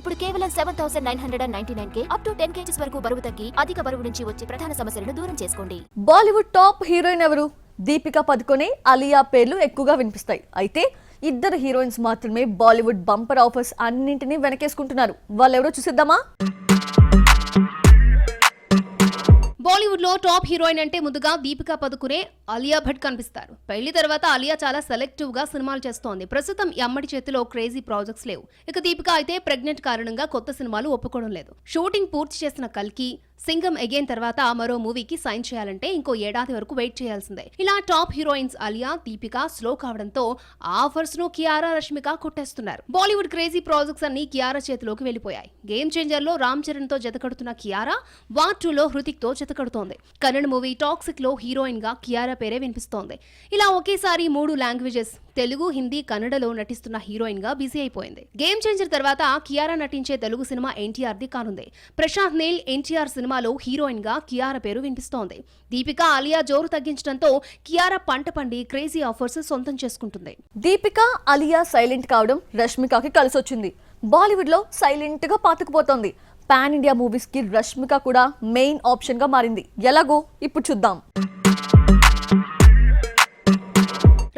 ఇప్పుడు కేవలం 7,999K up to 10 kgs వరకు బరువు తగ్గి అధిక బరువు నుంచి వచ్చే ప్రధాన సమస్యలను దూరం చేసుకోండి. బాలీవుడ్ టాప్ హీరోయిన్ ఎవరు? దీపికా పదుకొనే, అలియా పేర్లు ఎక్కువగా వినిపిస్తాయి. అయితే ఇద్దరు హీరోయిన్స్ మాత్రమే బాలీవుడ్ బంపర్ ఆఫర్స్ అన్నింటినీ వెనకేసుకుంటున్నారు. వాళ్ళెవరో చూసిద్దామా? బాలీవుడ్ లో టాప్ హీరోయిన్ అంటే ముందుగా దీపికా పదుకునే, అలియా భట్ కనిపిస్తారు. పెళ్లి తర్వాత అలియా చాలా సెలెక్టివ్ గా సినిమాలు చేస్తోంది. ప్రస్తుతం ఈ అమ్మడి చేతిలో క్రేజీ ప్రాజెక్ట్స్ లేవు. ఇక దీపికా అయితే ప్రెగ్నెంట్ కారణంగా కొత్త సినిమాలు ఒప్పుకోవడం లేదు. షూటింగ్ పూర్తి చేసిన కల్కి, సింగం అగైన్ తర్వాత మరో మూవీకి సైన్ చేయాలంటే ఇంకో ఏడాది వరకు వెయిట్ చేయాల్సిందే. ఇలా top heroines Alia, Deepika slow కావడంతో ఆఫర్స్ ను కియారా, రష్మిక కొట్టేస్తున్నారు. బాలీవుడ్ క్రేజీ ప్రాజెక్ట్స్ అన్ని కియారా చేతిలోకి వెళ్లిపోయాయి. గేమ్ చేంజర్ లో రామ్ చరణ్ తో జతకడుతున్న కియారా, వార్ 2 లో హృతిక్ తో జతకడుతోంది. కన్నడ మూవీ టాక్సిక్ లో హీరోయిన్ గా కియారా పేరే వినిపిస్తోంది. ఇలా ఒకేసారి 3 లాంగ్వేజెస్ తెలుగు, హిందీ, కన్నడలో నటిస్తున్న హీరోయిన్ గా బిజీ అయిపోయింది. గేమ్ చేంజర్ తర్వాత కియారా నటించే తెలుగు సినిమా ఎన్టీఆర్ ది కానుంది. ప్రశాంత్ నీల్ ఎన్టీఆర్ సినిమాలో హీరోయిన్ గా కియారా పేరు వినిపిస్తోంది. దీపికా, అలియా జోరు తగ్గించడంతో కియారా పంట పండి క్రేజీ ఆఫర్స్ సొంతం చేసుకుంటుంది. దీపికా, అలియా సైలెంట్ కావడం రష్మికకి కలిసొచ్చింది. బాలీవుడ్ లో సైలెంట్ గా పాతుకుపోతోంది. పాన్ ఇండియా మూవీస్ కి రష్మిక కూడా మెయిన్ ఆప్షన్ గా మారింది. ఎలాగో ఇప్పుడు చూద్దాం.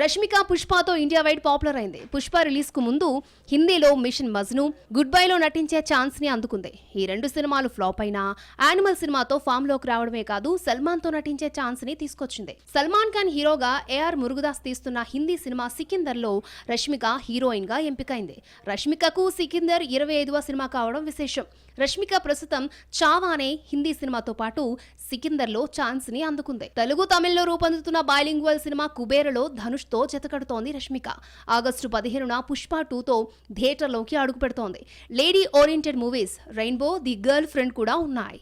రష్మిక పుష్పతో ఇండియా వైడ్ పాపులర్ అయింది. పుష్ప రిలీజ్ కు ముందు హిందీలో మిషన్ మజ్ను, గుడ్ బై లో నటించే ఛాన్స్ ని అందుకుంది. ఈ 2 సినిమాలు ఫ్లాప్ అయినా యానిమల్ సినిమాతో ఫామ్ లోకి రావడమే కాదు, సల్మాన్ తో నటించే ఛాన్స్ ని తీసుకొచ్చింది. సల్మాన్ ఖాన్ హీరోగా ఏఆర్ మురుగదాస్ తీస్తున్న హిందీ సినిమా సికిందర్ లో రష్మిక హీరోయిన్ గా ఎంపికైంది. రష్మికకు సికిందర్ 25వ సినిమా కావడం విశేషం. రష్మిక ప్రస్తుతం చావా అనే హిందీ సినిమాతో పాటు సికిందర్ లో ఛాన్స్ ని అందుకుంది. తెలుగు, తమిళ్లో రూపొందుతున్న బైలింగ్వల్ సినిమా కుబేరలో ధనుష్ తో జతకడుతోంది రష్మిక. ఆగస్టు 15న పుష్ప 2తో థియేటర్లోకి అడుగు పెడుతోంది. Lady oriented movies rainbow, the girl friend కూడా ఉన్నాయి.